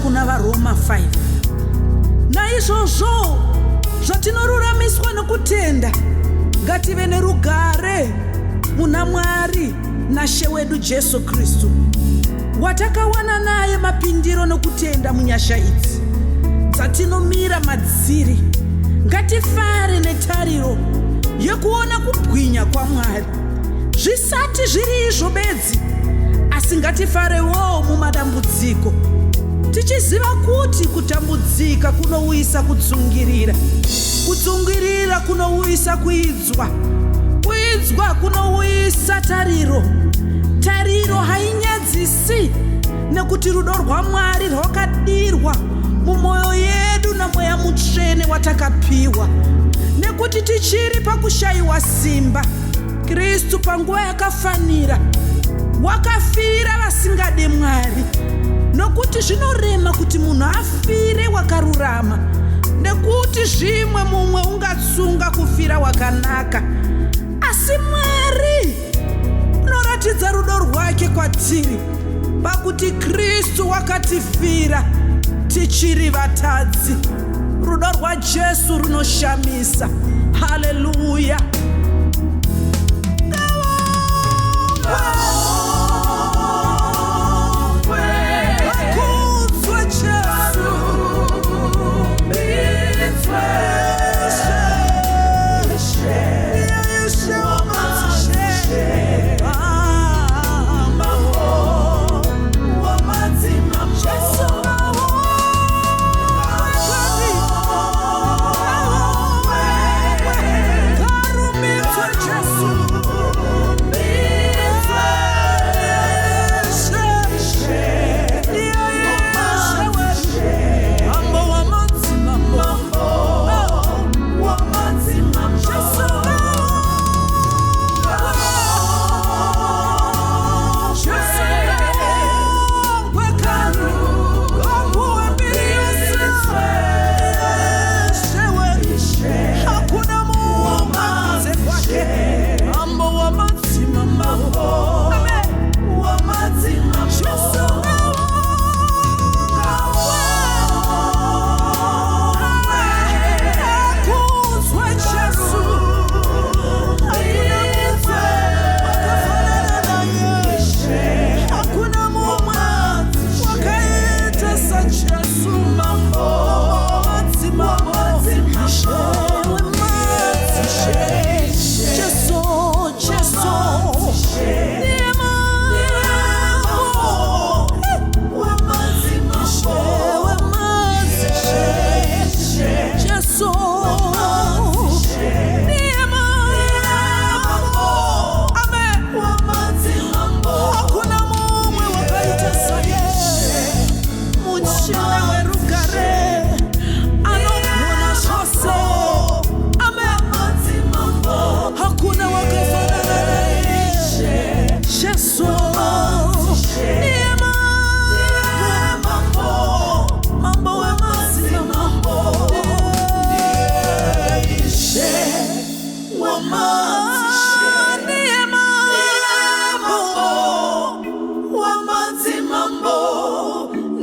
kuna vaRoma 5. Naizvozvo zvatinoruramiswa nokutenda, ngative nerugare muna Mwari naShe wedu Jesu Kristu, watakawana naye mapindiro nokutenda munyasha idzi dzatinomira madziri. Ngatifare netariro yekuona kubwinya kwaMwari, zvisati zviri izvo bedzi, asi ngatifarewo mumadambudziko, tichiziva kuti kutambudzika kunouyisa kutsungirira, kutsungirira kunouyisa kuidzwa, kuidzwa kunouyisa tariro, tariro hainyadzisi, nekuti rudo rwaMwari rwakadirwa mumwoyo yedu naMweya Mutsvene watakapiwa. Nekuti tichiri pakushayiwa simba, Kristu panguva yakafanira wakafira vasingade Mwari. Nokuti zvinorema kuti munhu afire wakarurama, nekuti zvimwe mumwe ungatsunga kufira wakanaka. Asi Mwari unoratidza rudo rwake kwatiri pakuti Kristu wakatifira tichiri vatadzi. Rudo rwaJesu runoshamisa. Haleluya.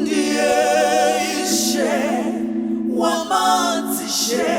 Ndiye Ishe wa madzishe.